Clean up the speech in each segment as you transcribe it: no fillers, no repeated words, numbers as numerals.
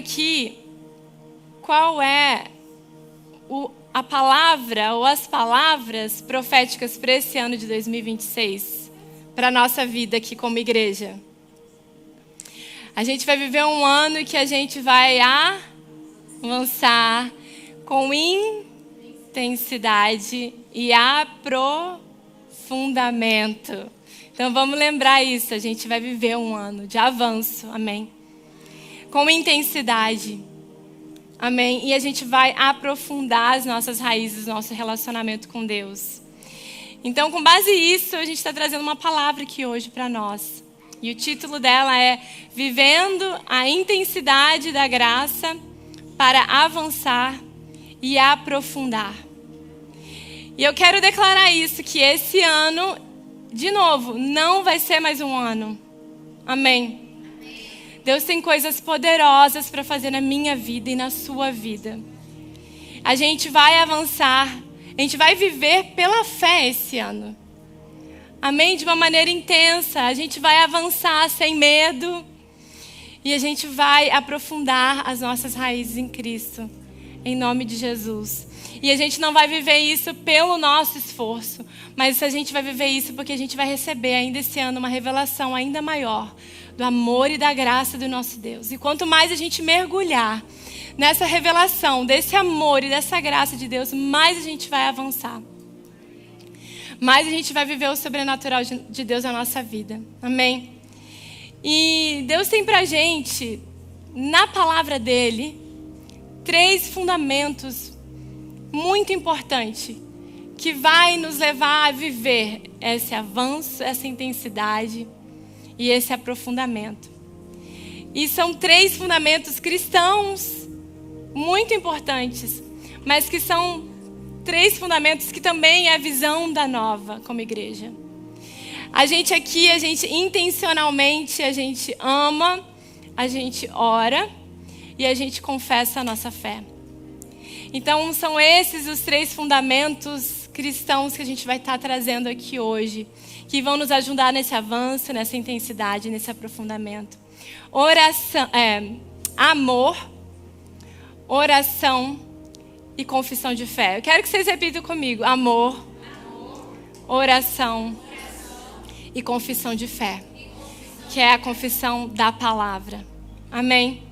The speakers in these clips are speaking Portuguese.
aqui qual é a palavra ou as palavras proféticas para esse ano de 2026, para a nossa vida aqui como igreja. A gente vai viver um ano que a gente vai avançar com intensidade e aprofundamento. Então vamos lembrar isso, a gente vai viver um ano de avanço, amém? Com intensidade, amém? E a gente vai aprofundar as nossas raízes, nosso relacionamento com Deus. Então, com base nisso, a gente está trazendo uma palavra aqui hoje para nós. E o título dela é Vivendo a Intensidade da Graça para Avançar e Aprofundar. E eu quero declarar isso, que esse ano, de novo, não vai ser mais um ano. Amém? Deus tem coisas poderosas para fazer na minha vida e na sua vida. A gente vai avançar, a gente vai viver pela fé esse ano. Amém? De uma maneira intensa. A gente vai avançar sem medo. E a gente vai aprofundar as nossas raízes em Cristo. Em nome de Jesus. E a gente não vai viver isso pelo nosso esforço. Mas a gente vai viver isso porque a gente vai receber ainda esse ano uma revelação ainda maior do amor e da graça do nosso Deus. E quanto mais a gente mergulhar nessa revelação desse amor e dessa graça de Deus, mais a gente vai avançar. Mais a gente vai viver o sobrenatural de Deus na nossa vida. Amém? E Deus tem pra gente, na palavra dele, 3 fundamentos muito importantes que vai nos levar a viver esse avanço, essa intensidade e esse aprofundamento. E são 3 fundamentos cristãos muito importantes, mas que são 3 fundamentos que também é a visão da Nova como igreja. A gente aqui, a gente intencionalmente, a gente ama, a gente ora e a gente confessa a nossa fé. Então são esses os 3 fundamentos cristãos que a gente vai estar trazendo aqui hoje, que vão nos ajudar nesse avanço, nessa intensidade, nesse aprofundamento. Amor, oração e confissão de fé. Eu quero que vocês repitam comigo. Amor, oração e confissão de fé. Que é a confissão da palavra. Amém?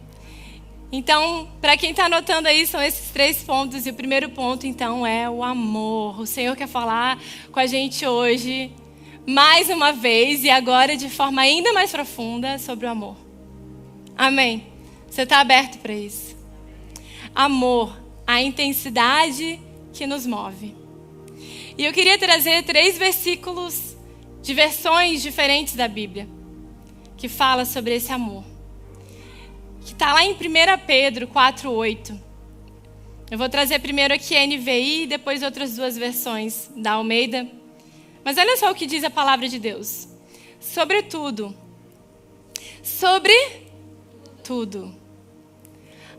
Então, para quem está anotando aí, são esses 3 pontos. E o primeiro ponto, então, é o amor. O Senhor quer falar com a gente hoje, mais uma vez, e agora de forma ainda mais profunda, sobre o amor. Amém? Você está aberto para isso? Amor, a intensidade que nos move. E eu queria trazer 3 versículos de versões diferentes da Bíblia, que fala sobre esse amor. Que está lá em 1 Pedro 4:8. Eu vou trazer primeiro aqui a NVI e depois outras 2 versões da Almeida. Mas olha só o que diz a palavra de Deus. Sobretudo,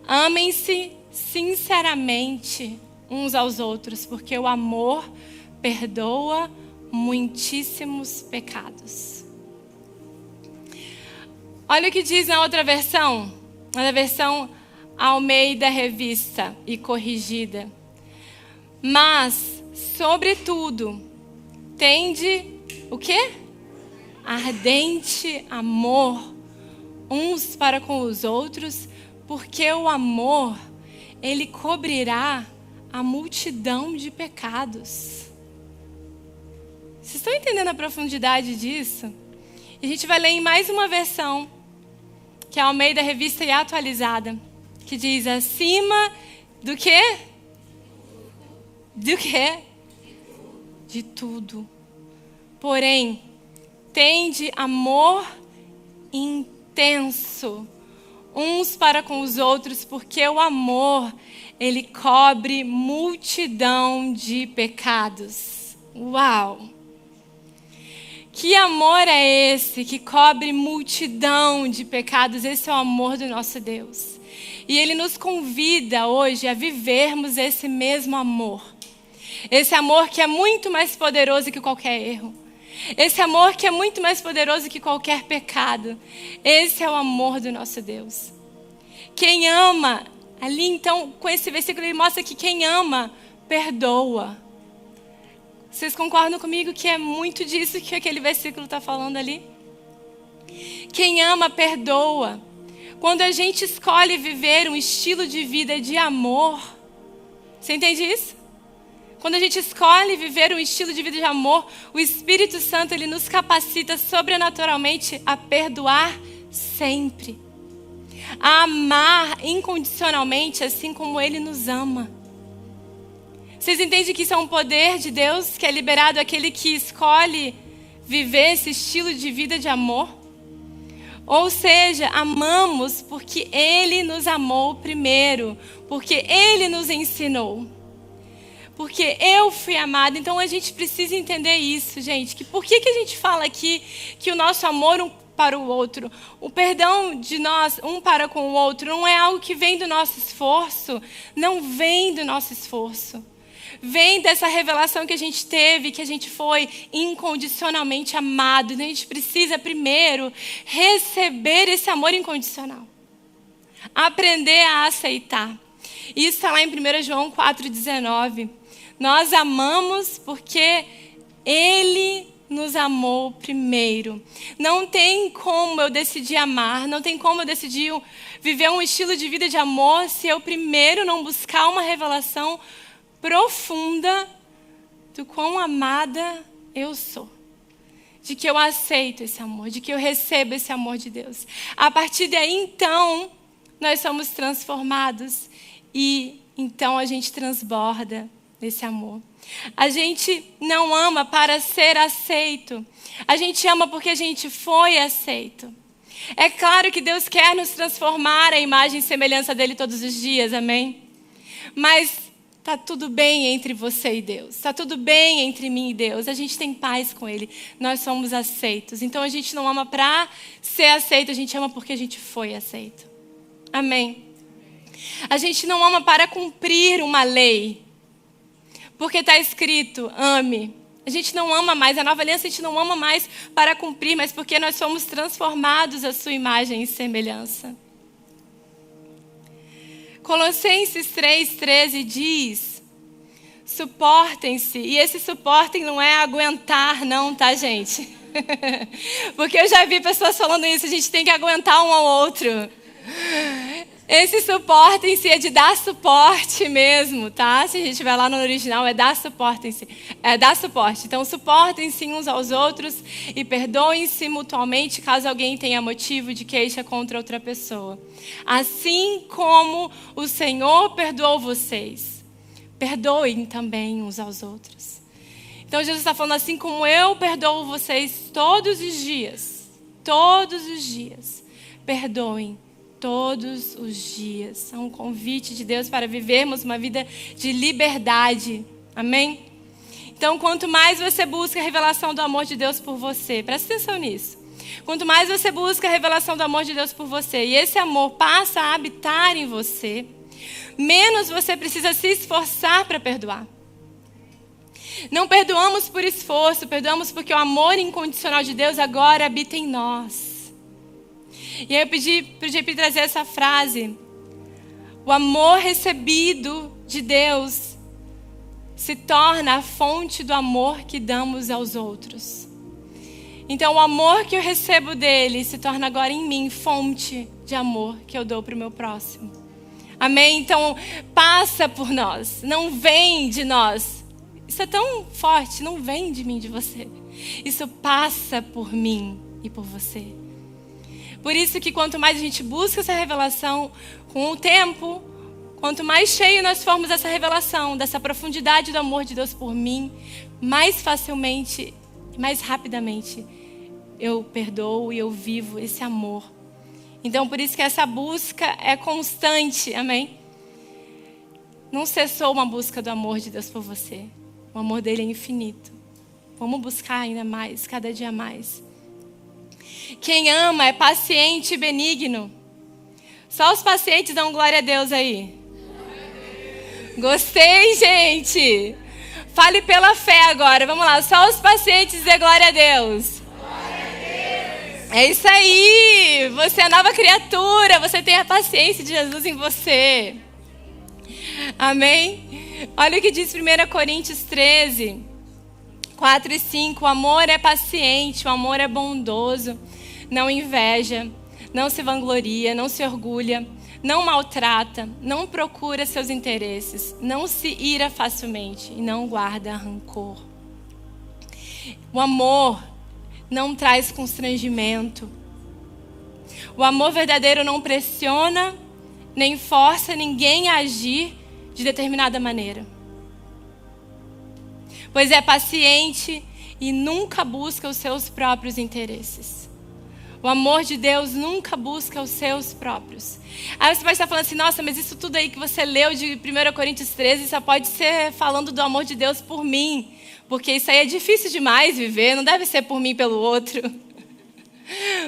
amem-se sinceramente uns aos outros, porque o amor perdoa muitíssimos pecados. Olha o que diz na outra versão, na versão Almeida Revista e Corrigida. Mas, sobretudo, tende o quê? Ardente amor uns para com os outros, porque o amor, ele cobrirá a multidão de pecados. Vocês estão entendendo a profundidade disso? E a gente vai ler em mais uma versão, que é a Almeida Revista e Atualizada, que diz acima do quê? Do quê? De tudo. Porém, tende amor intenso uns para com os outros, porque o amor, ele cobre multidão de pecados. Uau! Que amor é esse que cobre multidão de pecados? Esse é o amor do nosso Deus. E Ele nos convida hoje a vivermos esse mesmo amor. Esse amor que é muito mais poderoso que qualquer erro. Esse amor que é muito mais poderoso que qualquer pecado. Esse é o amor do nosso Deus. Quem ama, ali então, com esse versículo, ele mostra que quem ama, perdoa. Vocês concordam comigo que é muito disso que aquele versículo está falando ali? Quem ama, perdoa. Quando a gente escolhe viver um estilo de vida de amor, você entende isso? Quando a gente escolhe viver um estilo de vida de amor, o Espírito Santo, ele nos capacita sobrenaturalmente a perdoar sempre. A amar incondicionalmente, assim como Ele nos ama. Vocês entendem que isso é um poder de Deus, que é liberado àquele que escolhe viver esse estilo de vida de amor? Ou seja, amamos porque Ele nos amou primeiro, porque Ele nos ensinou. Porque eu fui amada. Então a gente precisa entender isso, gente. Que por que a gente fala aqui que o nosso amor um para o outro, o perdão de nós um para com o outro, não é algo que vem do nosso esforço. Não vem do nosso esforço. Vem dessa revelação que a gente teve, que a gente foi incondicionalmente amado. Então a gente precisa primeiro receber esse amor incondicional. Aprender a aceitar. Isso está lá em 1 João 4,19. Nós amamos porque Ele nos amou primeiro. Não tem como eu decidir amar, não tem como eu decidir viver um estilo de vida de amor se eu primeiro não buscar uma revelação profunda do quão amada eu sou. De que eu aceito esse amor, de que eu recebo esse amor de Deus. A partir daí, então, nós somos transformados e então a gente transborda desse amor. A gente não ama para ser aceito. A gente ama porque a gente foi aceito. É claro que Deus quer nos transformar à imagem e semelhança dele todos os dias, amém? Mas está tudo bem entre você e Deus. Está tudo bem entre mim e Deus. A gente tem paz com Ele. Nós somos aceitos. Então a gente não ama para ser aceito, a gente ama porque a gente foi aceito. Amém? A gente não ama para cumprir uma lei. Porque está escrito, ame. A gente não ama mais, a nova aliança a gente não ama mais para cumprir, mas porque nós somos transformados à sua imagem e semelhança. Colossenses 3,13 diz, suportem-se. E esse suportem não é aguentar não, tá, gente? Porque eu já vi pessoas falando isso, a gente tem que aguentar um ao outro. Esse suportem-se é de dar suporte mesmo, tá? Se a gente vai lá no original, é dar suportem-se. É dar suporte. Então, suportem-se uns aos outros e perdoem-se mutuamente caso alguém tenha motivo de queixa contra outra pessoa. Assim como o Senhor perdoou vocês, perdoem também uns aos outros. Então, Jesus está falando assim como eu perdoo vocês todos os dias, perdoem. Todos os dias. É um convite de Deus para vivermos uma vida de liberdade. Amém? Então, quanto mais você busca a revelação do amor de Deus por você, presta atenção nisso. Quanto mais você busca a revelação do amor de Deus por você, e esse amor passa a habitar em você, menos você precisa se esforçar para perdoar. Não perdoamos por esforço, perdoamos porque o amor incondicional de Deus agora habita em nós. E aí eu pedi para o JP trazer essa frase. O amor recebido de Deus se torna a fonte do amor que damos aos outros. Então o amor que eu recebo dele se torna agora em mim fonte de amor que eu dou para o meu próximo. Amém? Então passa por nós, não vem de nós. Isso é tão forte, não vem de mim, de você. Isso passa por mim e por você. Por isso que quanto mais a gente busca essa revelação, com o tempo, quanto mais cheio nós formos dessa revelação, dessa profundidade do amor de Deus por mim, mais facilmente, mais rapidamente, eu perdoo e eu vivo esse amor. Então, por isso que essa busca é constante, amém? Não cessou uma busca do amor de Deus por você. O amor dele é infinito. Vamos buscar ainda mais, cada dia mais. Quem ama é paciente e benigno. Só os pacientes dão glória a Deus aí. Gostei, gente. Fale pela fé agora. Vamos lá. Só os pacientes dê glória a Deus. É isso aí! Você é nova criatura, você tem a paciência de Jesus em você. Amém? Olha o que diz 1 Coríntios 13, 4 e 5. O amor é paciente, o amor é bondoso, não inveja, não se vangloria, não se orgulha, não maltrata, não procura seus interesses, não se ira facilmente e não guarda rancor. O amor não traz constrangimento. O amor verdadeiro não pressiona, nem força ninguém a agir de determinada maneira. Pois é paciente e nunca busca os seus próprios interesses. O amor de Deus nunca busca os seus próprios. Aí você pode estar falando assim, nossa, mas isso tudo aí que você leu de 1 Coríntios 13, só pode ser falando do amor de Deus por mim. Porque isso aí é difícil demais viver, não deve ser por mim pelo outro.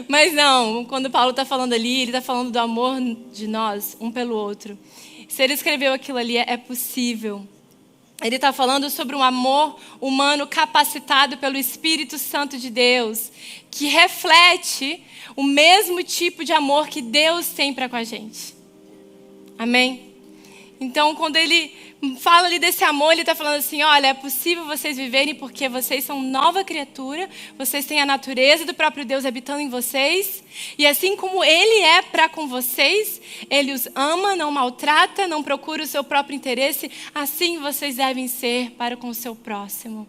Mas não, quando Paulo está falando ali, ele está falando do amor de nós, um pelo outro. Se ele escreveu aquilo ali, é possível. Ele está falando sobre um amor humano capacitado pelo Espírito Santo de Deus, que reflete o mesmo tipo de amor que Deus tem para com a gente. Amém? Então, quando ele fala ali desse amor, ele está falando assim, olha, é possível vocês viverem porque vocês são nova criatura, vocês têm a natureza do próprio Deus habitando em vocês, e assim como Ele é para com vocês, Ele os ama, não maltrata, não procura o seu próprio interesse, assim vocês devem ser para com o seu próximo.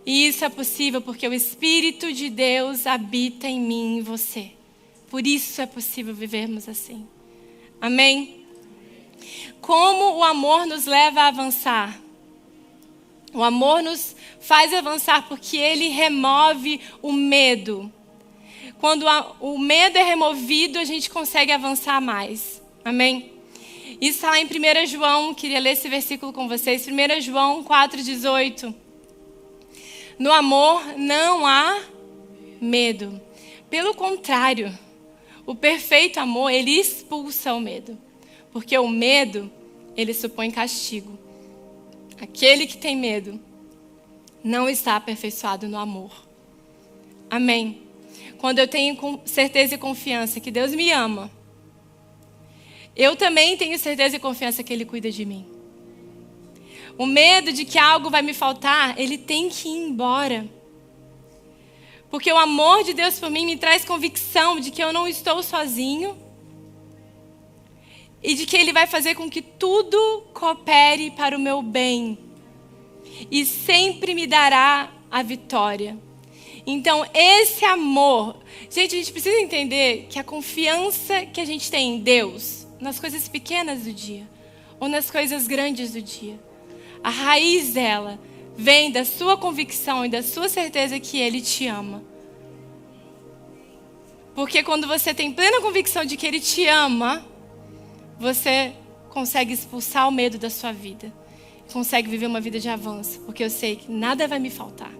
E isso é possível porque o Espírito de Deus habita em mim e em você. Por isso é possível vivermos assim. Amém? Como o amor nos leva a avançar? O amor nos faz avançar porque ele remove o medo. Quando o medo é removido, a gente consegue avançar mais. Amém? Isso está lá em 1 João, queria ler esse versículo com vocês. 1 João 4,18. No amor não há medo. Pelo contrário, o perfeito amor, ele expulsa o medo. Porque o medo, ele supõe castigo. Aquele que tem medo não está aperfeiçoado no amor. Amém? Quando eu tenho certeza e confiança que Deus me ama, eu também tenho certeza e confiança que Ele cuida de mim. O medo de que algo vai me faltar, ele tem que ir embora. Porque o amor de Deus por mim me traz convicção de que eu não estou sozinho, e de que Ele vai fazer com que tudo coopere para o meu bem. E sempre me dará a vitória. Então, esse amor... Gente, a gente precisa entender que a confiança que a gente tem em Deus, nas coisas pequenas do dia, ou nas coisas grandes do dia, a raiz dela vem da sua convicção e da sua certeza que Ele te ama. Porque quando você tem plena convicção de que Ele te ama, você consegue expulsar o medo da sua vida. Consegue viver uma vida de avanço. Porque eu sei que nada vai me faltar.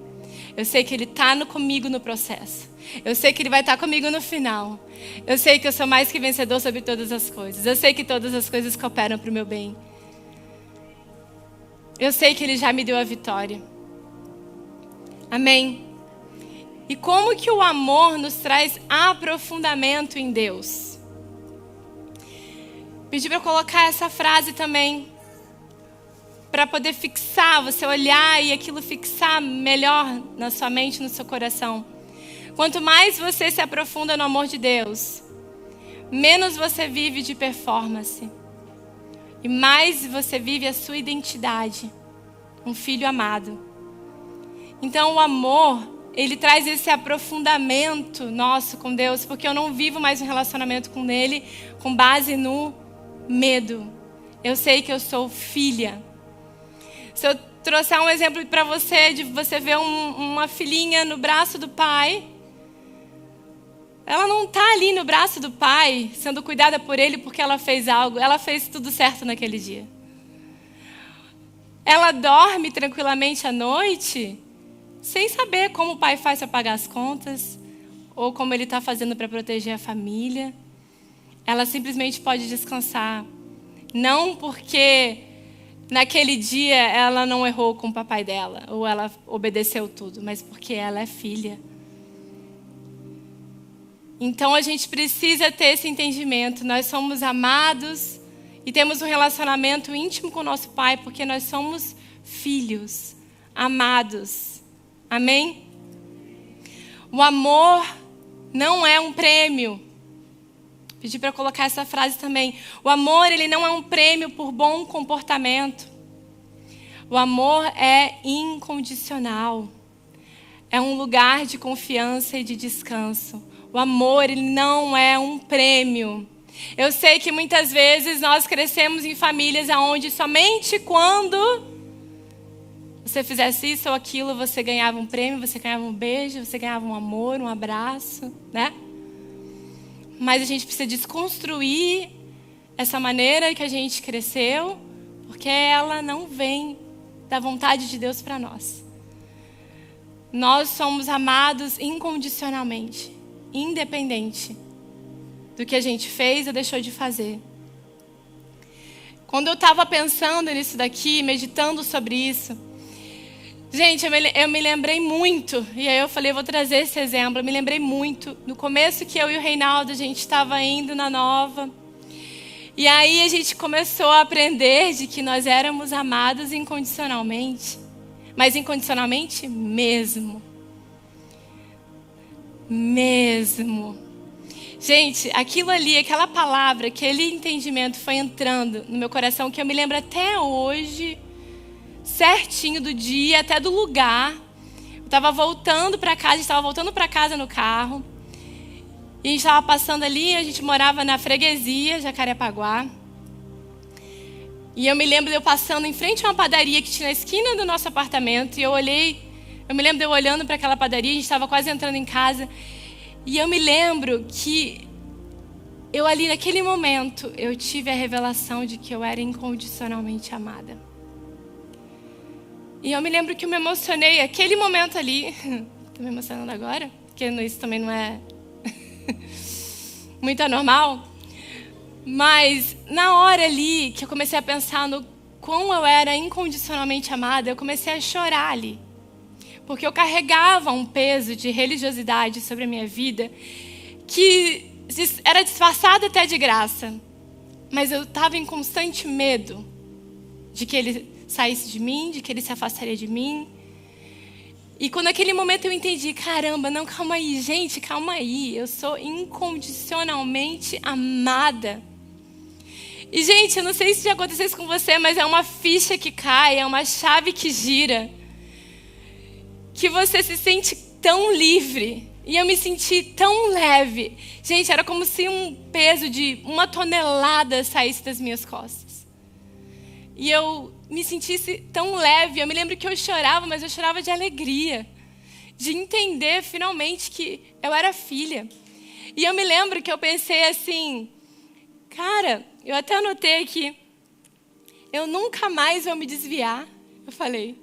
Eu sei que Ele está comigo no processo. Eu sei que Ele vai estar comigo no final. Eu sei que eu sou mais que vencedor sobre todas as coisas. Eu sei que todas as coisas cooperam para o meu bem. Eu sei que Ele já me deu a vitória. Amém? E como que o amor nos traz aprofundamento em Deus? Pedi para colocar essa frase também, para poder fixar, você olhar e aquilo fixar melhor na sua mente, no seu coração. Quanto mais você se aprofunda no amor de Deus, menos você vive de performance. E mais você vive a sua identidade, um filho amado. Então o amor, ele traz esse aprofundamento nosso com Deus, porque eu não vivo mais um relacionamento com Ele com base no medo. Eu sei que eu sou filha. Se eu trouxer um exemplo para você, de você ver uma filhinha no braço do pai, ela não está ali no braço do pai, sendo cuidada por ele porque ela fez algo. Ela fez tudo certo naquele dia. Ela dorme tranquilamente à noite, sem saber como o pai faz para pagar as contas, ou como ele está fazendo para proteger a família. Ela simplesmente pode descansar. Não porque naquele dia ela não errou com o papai dela, ou ela obedeceu tudo, mas porque ela é filha. Então a gente precisa ter esse entendimento. Nós somos amados e temos um relacionamento íntimo com o nosso Pai, porque nós somos filhos amados. Amém? O amor não é um prêmio. Pedi para colocar essa frase também. O amor, ele não é um prêmio por bom comportamento. O amor é incondicional. É um lugar de confiança e de descanso. O amor, ele não é um prêmio. Eu sei que muitas vezes nós crescemos em famílias onde somente quando você fizesse isso ou aquilo, você ganhava um prêmio, você ganhava um beijo, você ganhava um amor, um abraço, né? Mas a gente precisa desconstruir essa maneira que a gente cresceu, porque ela não vem da vontade de Deus para nós. Nós somos amados incondicionalmente, independente do que a gente fez ou deixou de fazer. Quando eu estava pensando nisso daqui, meditando sobre isso, gente, eu me lembrei muito, e aí eu falei, eu vou trazer esse exemplo. Eu me lembrei muito, no começo que eu e o Reinaldo, a gente estava indo na Nova. E aí a gente começou a aprender de que nós éramos amados incondicionalmente. Mas incondicionalmente mesmo. Mesmo. Gente, aquilo ali, aquela palavra, aquele entendimento foi entrando no meu coração, que eu me lembro até hoje, certinho do dia, até do lugar. Eu estava voltando para casa, a gente estava voltando para casa no carro. E a gente estava passando ali, a gente morava na freguesia, Jacarepaguá. E eu me lembro de eu passando em frente a uma padaria que tinha na esquina do nosso apartamento. E eu me lembro de eu olhando para aquela padaria, a gente estava quase entrando em casa. E eu me lembro que eu ali naquele momento, eu tive a revelação de que eu era incondicionalmente amada. E eu me lembro que eu me emocionei, aquele momento ali. Estou me emocionando agora, porque isso também não é muito anormal. Mas na hora ali que eu comecei a pensar no quão eu era incondicionalmente amada, eu comecei a chorar ali. Porque eu carregava um peso de religiosidade sobre a minha vida que era disfarçado até de graça. Mas eu estava em constante medo de que ele saísse de mim, de que ele se afastaria de mim. E quando naquele momento eu entendi, caramba, não, calma aí, gente, calma aí. Eu sou incondicionalmente amada. E, gente, eu não sei se já aconteceu isso com você, mas é uma ficha que cai, é uma chave que gira. Que você se sente tão livre. E eu me senti tão leve. Gente, era como se um peso de 1 tonelada saísse das minhas costas. E eu me sentisse tão leve. Eu me lembro que eu chorava, mas eu chorava de alegria. De entender, finalmente, que eu era filha. E eu me lembro que eu pensei assim, cara, eu até anotei aqui, eu nunca mais vou me desviar. Eu falei,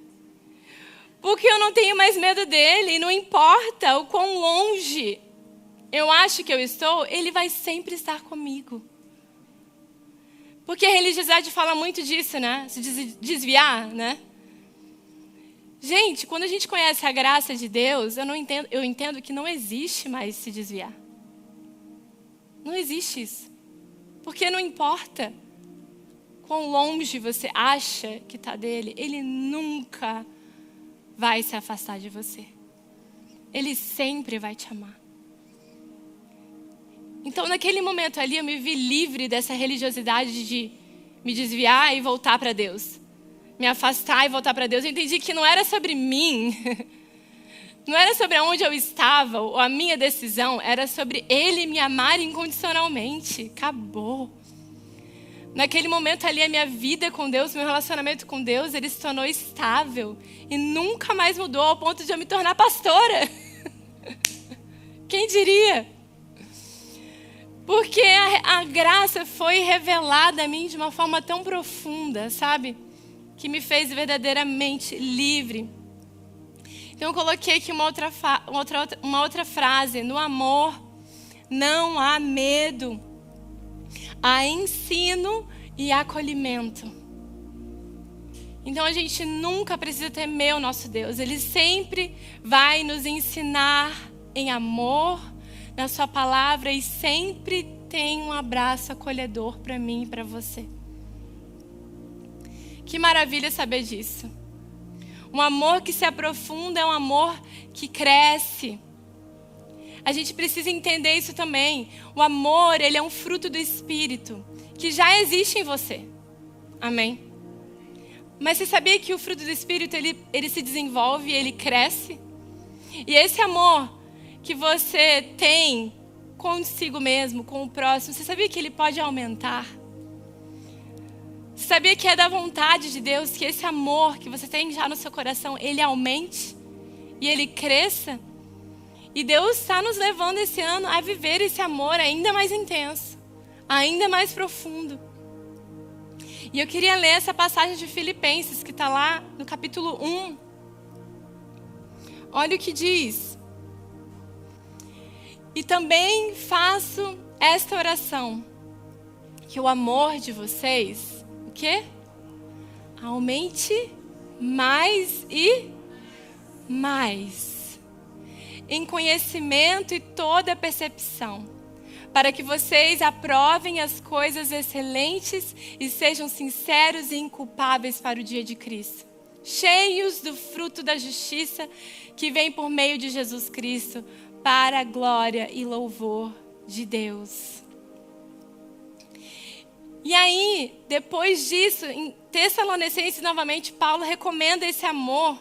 porque eu não tenho mais medo dele, e não importa o quão longe eu acho que eu estou, ele vai sempre estar comigo. Porque a religiosidade fala muito disso, né? Se desviar, né? Gente, quando a gente conhece a graça de Deus, eu entendo que não existe mais se desviar. Não existe isso. Porque não importa quão longe você acha que está dele, ele nunca vai se afastar de você. Ele sempre vai te amar. Então, naquele momento ali, eu me vi livre dessa religiosidade de me desviar e voltar para Deus. Me afastar e voltar para Deus. Eu entendi que não era sobre mim, não era sobre onde eu estava ou a minha decisão, era sobre Ele me amar incondicionalmente. Acabou. Naquele momento ali, a minha vida com Deus, meu relacionamento com Deus, ele se tornou estável e nunca mais mudou ao ponto de eu me tornar pastora. Quem diria? Porque a graça foi revelada a mim de uma forma tão profunda, sabe? Que me fez verdadeiramente livre. Então eu coloquei aqui uma outra frase. No amor não há medo. Há ensino e acolhimento. Então a gente nunca precisa temer o nosso Deus. Ele sempre vai nos ensinar em amor, na sua palavra e sempre tem um abraço acolhedor para mim e para você. Que maravilha saber disso. Um amor que se aprofunda é um amor que cresce. A gente precisa entender isso também. O amor, ele é um fruto do Espírito que já existe em você. Amém? Mas você sabia que o fruto do Espírito, ele se desenvolve, ele cresce? E esse amor que você tem consigo mesmo, com o próximo, você sabia que ele pode aumentar? Você sabia que é da vontade de Deus que esse amor que você tem já no seu coração, ele aumente e ele cresça? E Deus está nos levando esse ano a viver esse amor ainda mais intenso, ainda mais profundo. E eu queria ler essa passagem de Filipenses, que está lá no capítulo 1. Olha o que diz. E também faço esta oração, que o amor de vocês, o quê? Aumente mais e mais, em conhecimento e toda percepção, para que vocês aprovem as coisas excelentes e sejam sinceros e inculpáveis para o dia de Cristo, cheios do fruto da justiça que vem por meio de Jesus Cristo, para a glória e louvor de Deus. E aí, depois disso, em Tessalonicenses, novamente, Paulo recomenda esse amor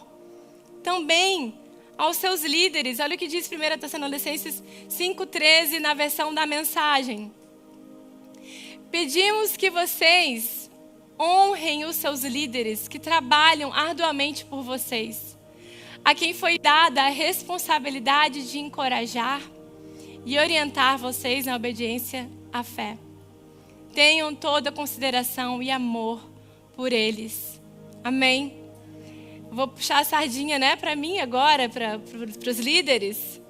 também aos seus líderes. Olha o que diz 1 Tessalonicenses 5,13 na versão da mensagem. Pedimos que vocês honrem os seus líderes que trabalham arduamente por vocês, a quem foi dada a responsabilidade de encorajar e orientar vocês na obediência à fé. Tenham toda consideração e amor por eles. Amém? Vou puxar a sardinha, né, para mim agora, para os líderes.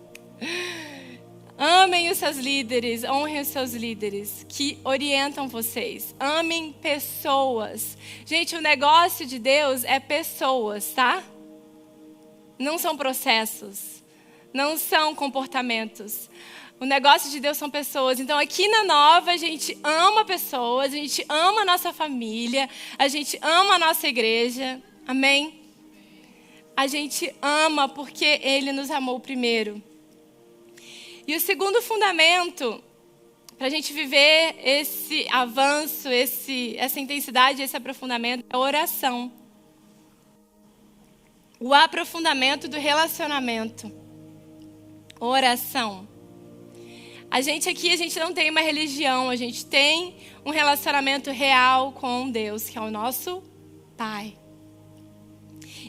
Amem os seus líderes, honrem os seus líderes que orientam vocês. Amem pessoas. Gente, o negócio de Deus é pessoas, tá? Não são processos, não são comportamentos. O negócio de Deus são pessoas. Então aqui na Nova a gente ama pessoas, a gente ama a nossa família, a gente ama a nossa igreja. Amém? A gente ama porque Ele nos amou primeiro. E o segundo fundamento para a gente viver esse avanço, essa intensidade, esse aprofundamento é a oração. O aprofundamento do relacionamento. Oração. A gente não tem uma religião, a gente tem um relacionamento real com Deus, que é o nosso Pai.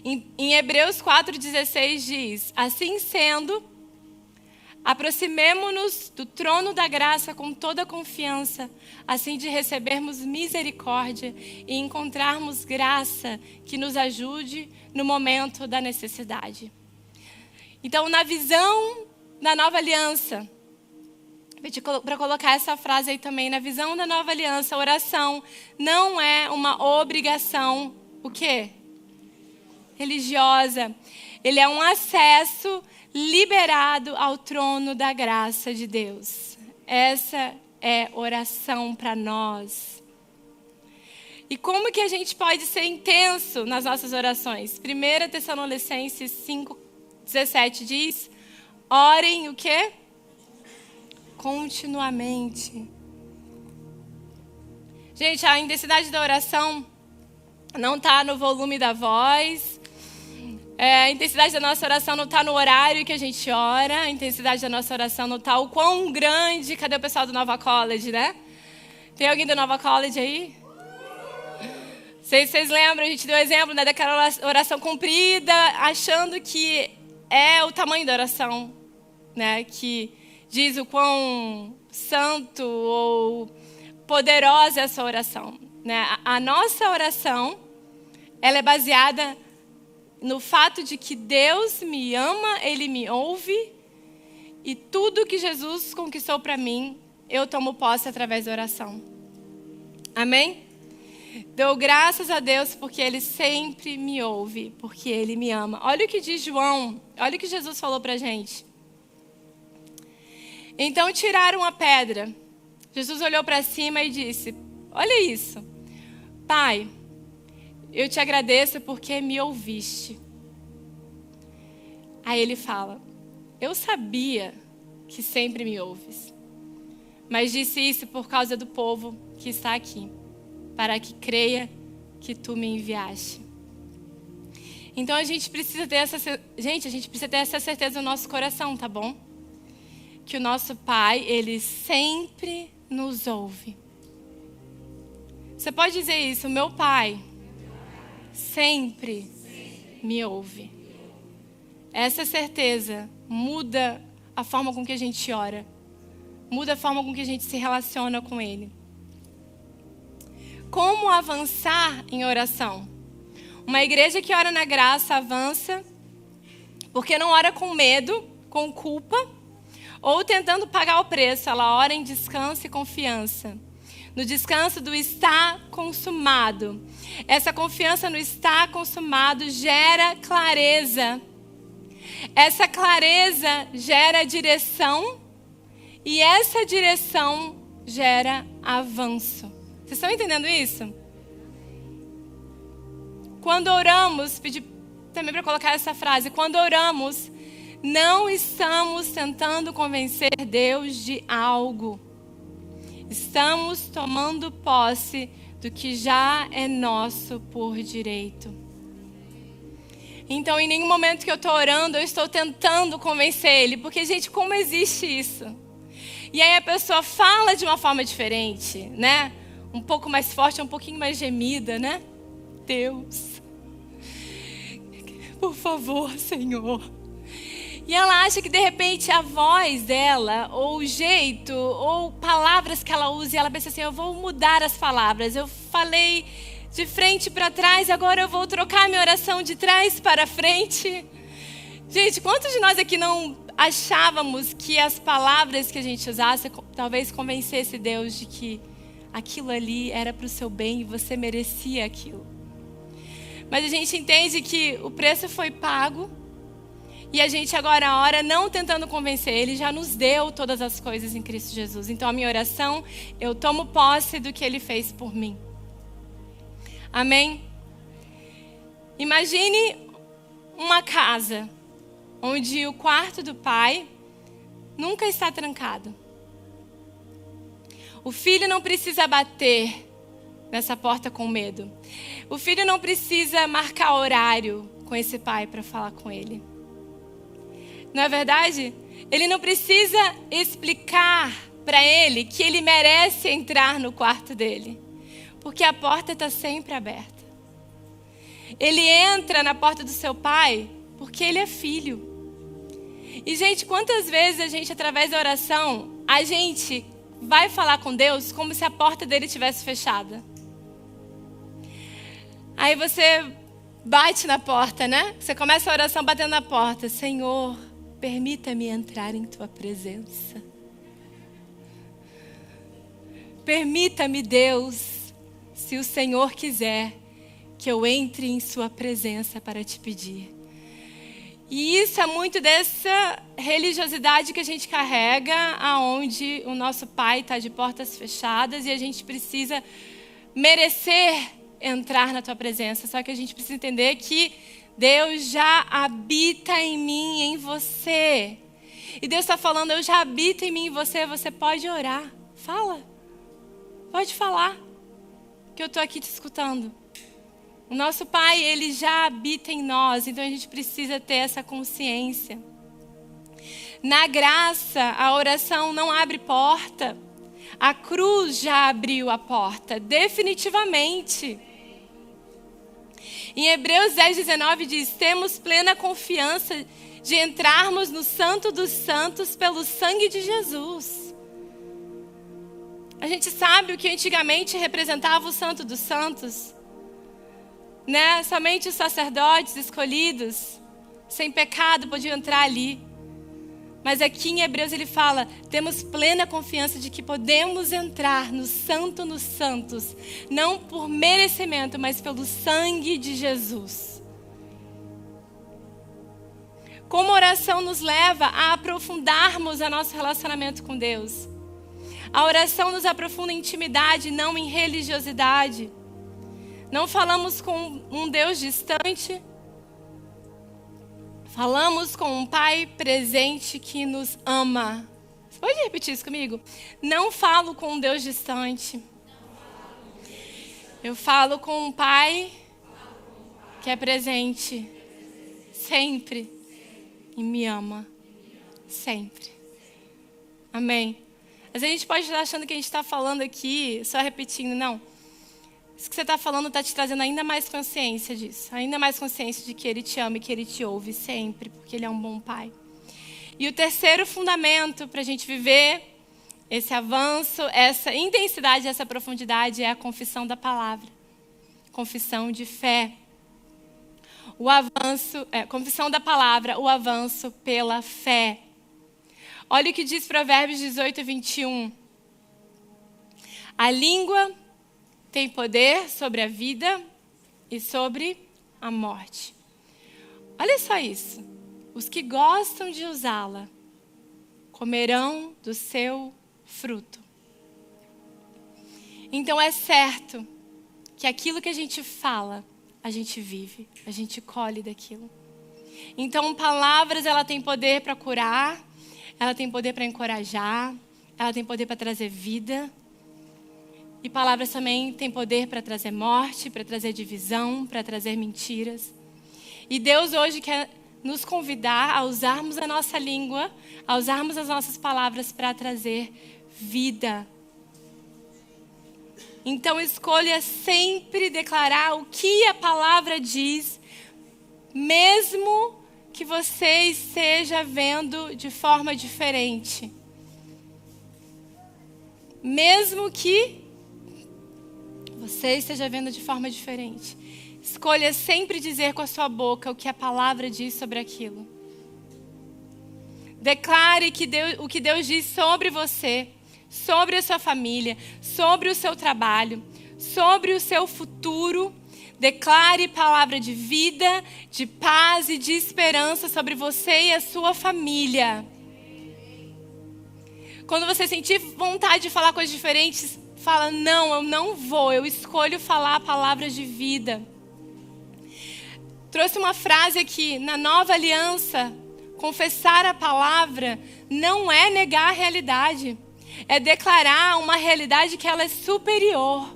Em Hebreus 4,16 diz: assim sendo, aproximemo-nos do trono da graça com toda confiança, assim de recebermos misericórdia e encontrarmos graça que nos ajude no momento da necessidade. Então, na visão da nova aliança, para colocar essa frase aí também, na visão da nova aliança, a oração não é uma obrigação, o quê? Religiosa. Ele é um acesso liberado ao trono da graça de Deus. Essa é oração para nós. E como que a gente pode ser intenso nas nossas orações? 1 Tessalonicenses 5,17 diz: orem o quê? Continuamente. Gente, a intensidade da oração não está no volume da voz. A intensidade da nossa oração não está no horário que a gente ora. A intensidade da nossa oração não está o quão grande. Cadê o pessoal do Nova College, né? Tem alguém do Nova College aí? Vocês lembram? A gente deu exemplo, né, daquela oração comprida, achando que é o tamanho da oração, né? Que diz o quão santo ou poderosa é essa oração, né? A nossa oração, ela é baseada no fato de que Deus me ama, Ele me ouve, e tudo que Jesus conquistou para mim, eu tomo posse através da oração. Amém? Dou graças a Deus porque Ele sempre me ouve, porque Ele me ama. Olha o que diz João, olha o que Jesus falou para a gente. Então tiraram a pedra. Jesus olhou para cima e disse: olha isso. Pai, eu te agradeço porque me ouviste. Aí ele fala: eu sabia que sempre me ouves, mas disse isso por causa do povo que está aqui, para que creia que tu me enviaste. Então a gente precisa ter essa certeza no nosso coração, tá bom? Que o nosso Pai, Ele sempre nos ouve. Você pode dizer isso: o meu Pai sempre me ouve. Essa certeza muda a forma com que a gente ora. Muda a forma com que a gente se relaciona com Ele. Como avançar em oração? Uma igreja que ora na graça avança porque não ora com medo, com culpa, ou tentando pagar o preço. Ela ora em descanso e confiança. No descanso do está consumado. Essa confiança no está consumado gera clareza. Essa clareza gera direção. E essa direção gera avanço. Vocês estão entendendo isso? Quando oramos, pedi também para colocar essa frase. Quando oramos, não estamos tentando convencer Deus de algo. Estamos tomando posse do que já é nosso por direito. Então, em nenhum momento que eu estou orando, eu estou tentando convencer Ele. Porque, gente, como existe isso? E aí a pessoa fala de uma forma diferente, né? Um pouco mais forte, um pouquinho mais gemida, né? Deus, por favor, Senhor. E ela acha que de repente a voz dela, ou o jeito, ou palavras que ela usa, e ela pensa assim: eu vou mudar as palavras. Eu falei de frente para trás, agora eu vou trocar minha oração de trás para frente. Gente, quantos de nós aqui não achávamos que as palavras que a gente usasse talvez convencesse Deus de que aquilo ali era para o seu bem e você merecia aquilo? Mas a gente entende que o preço foi pago e a gente agora ora não tentando convencer. Ele já nos deu todas as coisas em Cristo Jesus. Então a minha oração, eu tomo posse do que Ele fez por mim. Amém? Imagine uma casa onde o quarto do pai nunca está trancado. O filho não precisa bater nessa porta com medo. O filho não precisa marcar horário com esse pai para falar com ele. Não é verdade? Ele não precisa explicar para ele que ele merece entrar no quarto dele, porque a porta está sempre aberta. Ele entra na porta do seu pai porque ele é filho. E, gente, quantas vezes a gente, através da oração, a gente vai falar com Deus como se a porta dele estivesse fechada. Aí você bate na porta, né? Você começa a oração batendo na porta. Senhor, permita-me entrar em tua presença. Permita-me, Deus, se o Senhor quiser, que eu entre em sua presença para te pedir. E isso é muito dessa religiosidade que a gente carrega, aonde o nosso pai está de portas fechadas e a gente precisa merecer entrar na tua presença. Só que a gente precisa entender que Deus já habita em mim, em você. E Deus está falando: eu já habito em mim, em você. Você pode orar. Fala. Pode falar. Que eu estou aqui te escutando. O nosso Pai, Ele já habita em nós. Então a gente precisa ter essa consciência. Na graça, a oração não abre porta. A cruz já abriu a porta, definitivamente. Em Hebreus 10:19 diz: temos plena confiança de entrarmos no Santo dos Santos pelo sangue de Jesus. A gente sabe o que antigamente representava o Santo dos Santos, né? Somente os sacerdotes escolhidos, sem pecado, podiam entrar ali. Mas aqui em Hebreus ele fala: temos plena confiança de que podemos entrar no Santo dos Santos, não por merecimento, mas pelo sangue de Jesus. Como a oração nos leva a aprofundarmos o nosso relacionamento com Deus. A oração nos aprofunda em intimidade, não em religiosidade. Não falamos com um Deus distante. Falamos com um Pai presente que nos ama. Você pode repetir isso comigo? Não falo com um Deus distante. Eu falo com um Pai que é presente sempre e me ama sempre. Amém. Às vezes a gente pode estar achando que a gente está falando aqui, só repetindo. Não. Isso que você está falando está te trazendo ainda mais consciência disso. Ainda mais consciência de que Ele te ama e que Ele te ouve sempre, porque Ele é um bom Pai. E o terceiro fundamento para a gente viver esse avanço, essa intensidade, essa profundidade é a confissão da palavra. Confissão de fé. O avanço, confissão da palavra, o avanço pela fé. Olha o que diz Provérbios 18, 21. A língua tem poder sobre a vida e sobre a morte. Olha só isso. Os que gostam de usá-la comerão do seu fruto. Então é certo que aquilo que a gente fala, a gente vive, a gente colhe daquilo. Então palavras, ela tem poder para curar, ela tem poder para encorajar, ela tem poder para trazer vida. E palavras também têm poder para trazer morte, para trazer divisão, para trazer mentiras. E Deus hoje quer nos convidar a usarmos a nossa língua, a usarmos as nossas palavras para trazer vida. Então escolha sempre declarar o que a palavra diz, mesmo que você esteja vendo de forma diferente. Mesmo que você esteja vendo de forma diferente. Escolha sempre dizer com a sua boca o que a palavra diz sobre aquilo. Declare o que Deus diz sobre você, sobre a sua família, sobre o seu trabalho, sobre o seu futuro. Declare palavra de vida, de paz e de esperança sobre você e a sua família. Quando você sentir vontade de falar coisas diferentes, fala, não, eu não vou, eu escolho falar palavras de vida. Trouxe uma frase aqui, na Nova Aliança, confessar a palavra não é negar a realidade, é declarar uma realidade que ela é superior.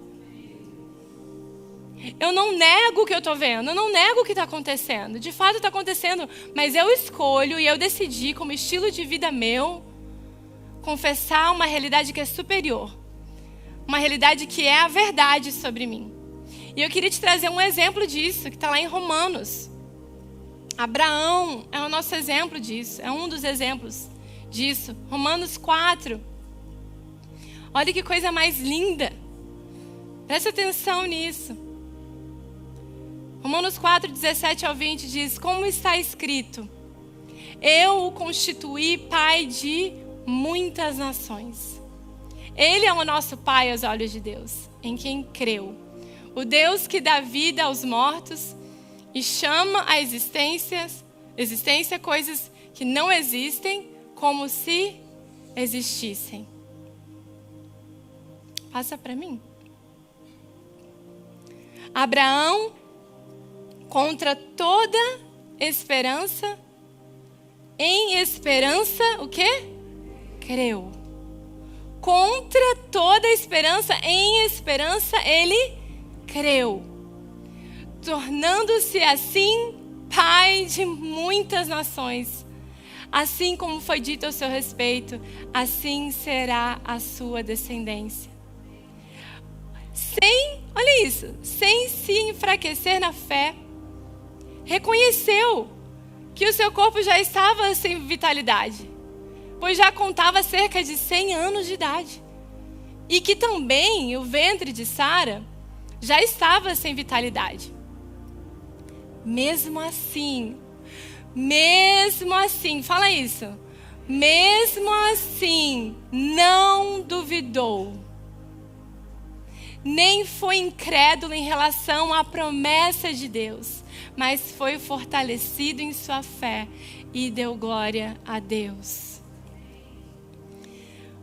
Eu não nego o que eu estou vendo, eu não nego o que está acontecendo. De fato está acontecendo, mas eu escolho e eu decidi, como estilo de vida meu, confessar uma realidade que é superior. Uma realidade que é a verdade sobre mim. E eu queria te trazer um exemplo disso, que está lá em Romanos. Abraão é o nosso exemplo disso, é um dos exemplos disso. Romanos 4. Olha que coisa mais linda. Presta atenção nisso. Romanos 4, 17 ao 20 diz, como está escrito, eu o constituí pai de muitas nações. Ele é o nosso pai aos olhos de Deus, em quem creu. O Deus que dá vida aos mortos e chama a existência coisas que não existem como se existissem. Passa para mim. Abraão, contra toda esperança, em esperança, o quê? Creu. Contra toda esperança, em esperança, ele creu. Tornando-se assim pai de muitas nações. Assim como foi dito ao seu respeito, assim será a sua descendência. Olha isso, sem se enfraquecer na fé, reconheceu que o seu corpo já estava sem vitalidade, pois já contava cerca de 100 anos de idade. E que também o ventre de Sara já estava sem vitalidade. Mesmo assim, fala isso. Mesmo assim, não duvidou. Nem foi incrédulo em relação à promessa de Deus, mas foi fortalecido em sua fé e deu glória a Deus.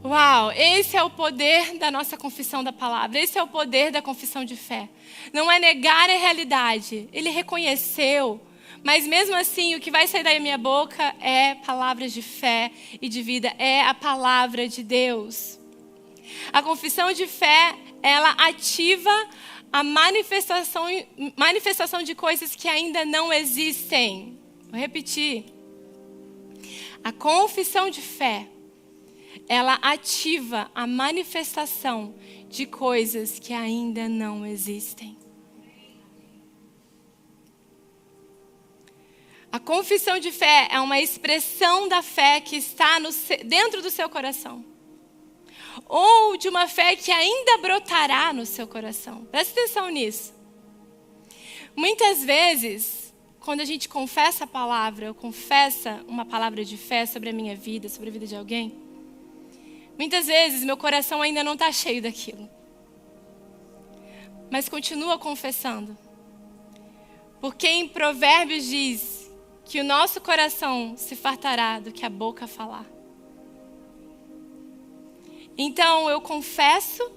Uau, esse é o poder da nossa confissão da palavra. Esse é o poder da confissão de fé. Não é negar a realidade. Ele reconheceu. Mas mesmo assim, o que vai sair da minha boca é palavras de fé e de vida. É a palavra de Deus. A confissão de fé, ela ativa a manifestação de coisas que ainda não existem. Vou repetir. A confissão de fé, ela ativa a manifestação de coisas que ainda não existem. A confissão de fé é uma expressão da fé que está dentro do seu coração. Ou de uma fé que ainda brotará no seu coração. Presta atenção nisso. Muitas vezes, quando a gente confessa a palavra, ou confessa uma palavra de fé sobre a minha vida, sobre a vida de alguém, muitas vezes meu coração ainda não está cheio daquilo. Mas continua confessando. Porque em Provérbios diz que o nosso coração se fartará do que a boca falar. Então eu confesso,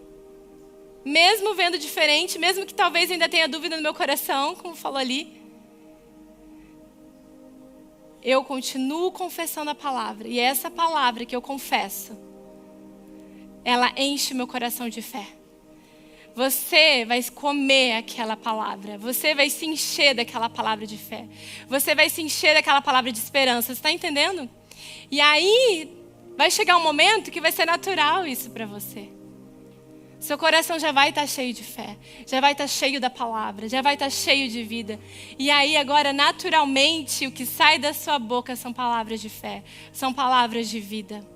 mesmo vendo diferente, mesmo que talvez ainda tenha dúvida no meu coração, como falou ali, eu continuo confessando a palavra. E é essa palavra que eu confesso, ela enche meu coração de fé. Você vai comer aquela palavra. Você vai se encher daquela palavra de fé. Você vai se encher daquela palavra de esperança. Você está entendendo? E aí vai chegar um momento que vai ser natural isso para você. Seu coração já vai estar cheio de fé. Já vai estar cheio da palavra. Já vai estar cheio de vida. E aí agora naturalmente o que sai da sua boca são palavras de fé. São palavras de vida.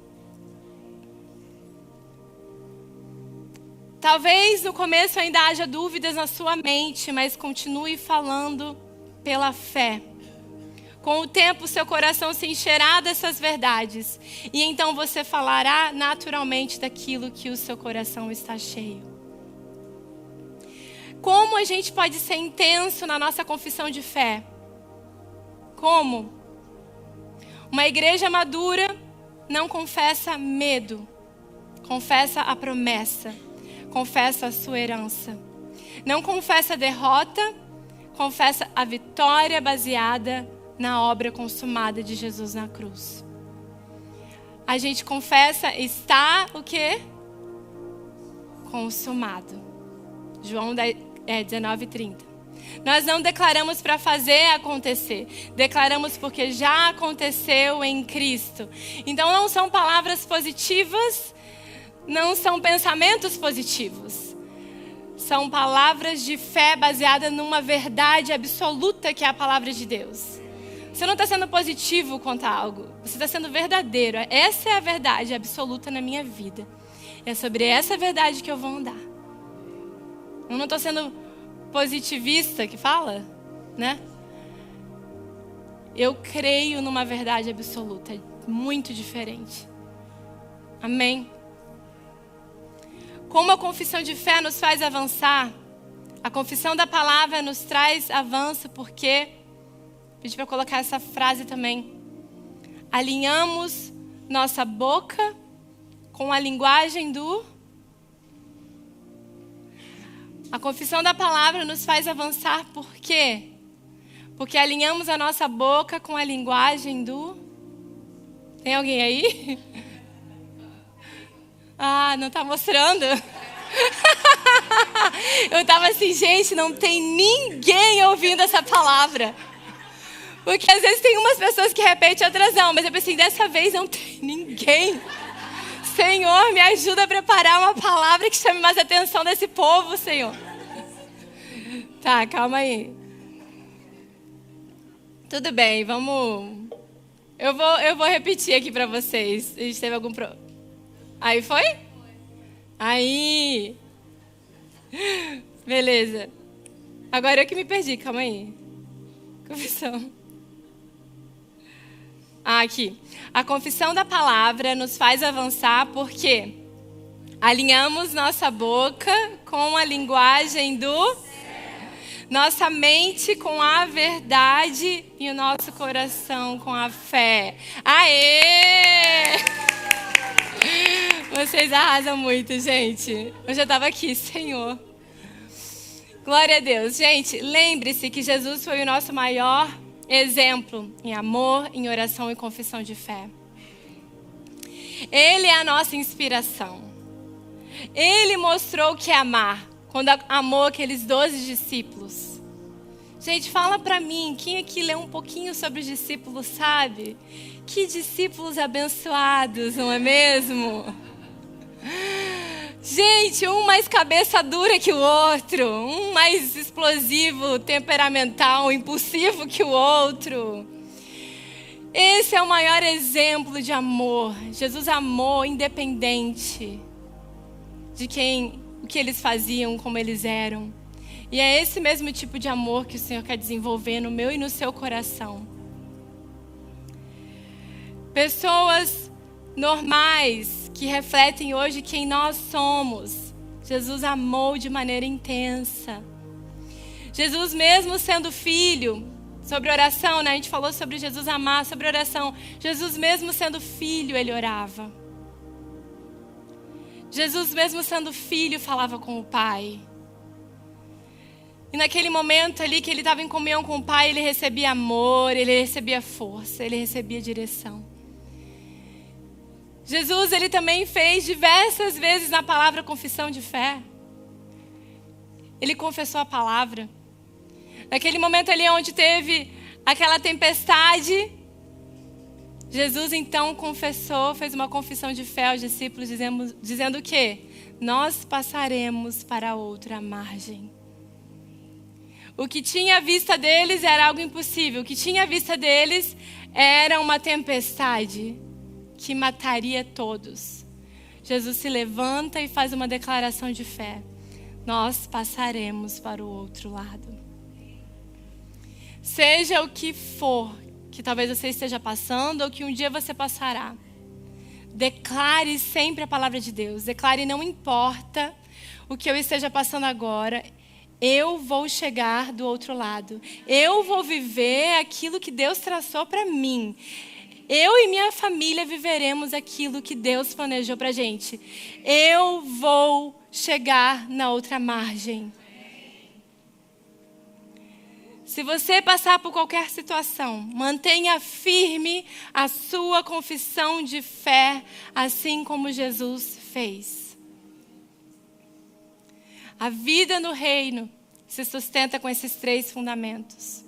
Talvez no começo ainda haja dúvidas na sua mente, mas continue falando pela fé. Com o tempo, seu coração se encherá dessas verdades. E então você falará naturalmente daquilo que o seu coração está cheio. Como a gente pode ser intenso na nossa confissão de fé? Como? Uma igreja madura não confessa medo. Confessa a promessa. Confessa a sua herança. Não confessa a derrota, confessa a vitória baseada na obra consumada de Jesus na cruz. A gente confessa, está o quê? Consumado. João 19:30. Nós não declaramos para fazer acontecer. Declaramos porque já aconteceu em Cristo. Então não são palavras positivas, não são pensamentos positivos. São palavras de fé baseadas numa verdade absoluta que é a palavra de Deus. Você não está sendo positivo quanto a algo. Você está sendo verdadeiro. Essa é a verdade absoluta na minha vida. É sobre essa verdade que eu vou andar. Eu não estou sendo positivista, que fala, né? Eu creio numa verdade absoluta. É muito diferente. Amém? Como a confissão de fé nos faz avançar, a confissão da palavra nos traz avanço porque, pedi para colocar essa frase também, alinhamos nossa boca com a linguagem do... A confissão da palavra nos faz avançar por quê? Porque alinhamos a nossa boca com a linguagem do... Tem alguém aí? Ah, não está mostrando? Eu estava assim, gente, não tem ninguém ouvindo essa palavra. Porque às vezes tem umas pessoas que repetem, outras não. Mas eu pensei, dessa vez não tem ninguém. Senhor, me ajuda a preparar uma palavra que chame mais a atenção desse povo, Senhor. Tá, calma aí. Tudo bem, vamos... Eu vou repetir aqui para vocês. A gente teve algum problema. Aí foi? Aí. Beleza. Agora eu que me perdi, calma aí. Confissão. Aqui. A confissão da palavra nos faz avançar porque alinhamos nossa boca com a linguagem do... nossa mente com a verdade e o nosso coração com a fé. Aê! Vocês arrasam muito, gente. Eu já estava aqui, Senhor. Glória a Deus. Gente, lembre-se que Jesus foi o nosso maior exemplo em amor, em oração e confissão de fé. Ele é a nossa inspiração. Ele mostrou o que é amar, quando amou aqueles 12 discípulos. Gente, fala pra mim, quem aqui leu um pouquinho sobre os discípulos sabe? Que discípulos abençoados, não é mesmo? Gente, um mais cabeça dura que o outro, um mais explosivo, temperamental, impulsivo que o outro. Esse é o maior exemplo de amor. Jesus amou independente de o que eles faziam, como eles eram. E é esse mesmo tipo de amor que o Senhor quer desenvolver no meu e no seu coração. Pessoas normais que refletem hoje quem nós somos. Jesus amou de maneira intensa. Jesus, mesmo sendo filho, sobre oração, né? A gente falou sobre Jesus amar, sobre oração. Jesus, mesmo sendo filho, ele orava. Jesus, mesmo sendo filho, falava com o Pai. E naquele momento ali que ele estava em comunhão com o Pai, ele recebia amor, ele recebia força, ele recebia direção. Jesus, ele também fez diversas vezes na palavra confissão de fé. Ele confessou a palavra. Naquele momento ali onde teve aquela tempestade, Jesus então confessou, fez uma confissão de fé aos discípulos, dizendo o quê? Nós passaremos para a outra margem. O que tinha à vista deles era algo impossível. O que tinha à vista deles era uma tempestade que mataria todos. Jesus se levanta e faz uma declaração de fé. Nós passaremos para o outro lado. Seja o que for que talvez você esteja passando ou que um dia você passará, declare sempre a palavra de Deus. Declare, não importa o que eu esteja passando agora, eu vou chegar do outro lado. Eu vou viver aquilo que Deus traçou para mim. Eu e minha família viveremos aquilo que Deus planejou para a gente. Eu vou chegar na outra margem. Se você passar por qualquer situação, mantenha firme a sua confissão de fé, assim como Jesus fez. A vida no reino se sustenta com esses 3 fundamentos.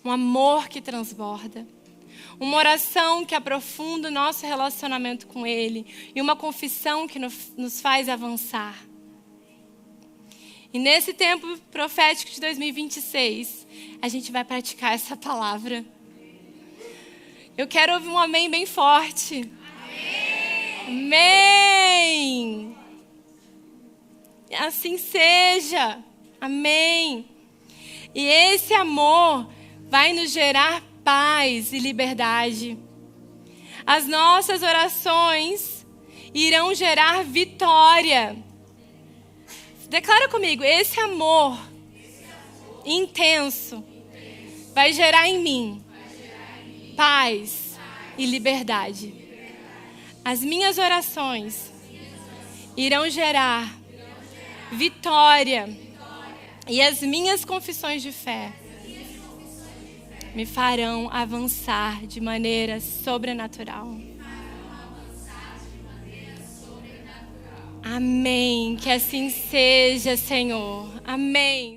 Um amor que transborda. Uma oração que aprofunda o nosso relacionamento com Ele. E uma confissão que nos faz avançar. E nesse tempo profético de 2026, a gente vai praticar essa palavra. Eu quero ouvir um amém bem forte. Amém! Assim seja. Amém! E esse amor vai nos gerar paz e liberdade. As nossas orações irão gerar vitória. Declara comigo, esse amor intenso vai gerar em mim paz e liberdade. As minhas orações irão gerar vitória e as minhas confissões de fé me farão avançar de maneira sobrenatural. Amém. Que assim seja, Senhor. Amém.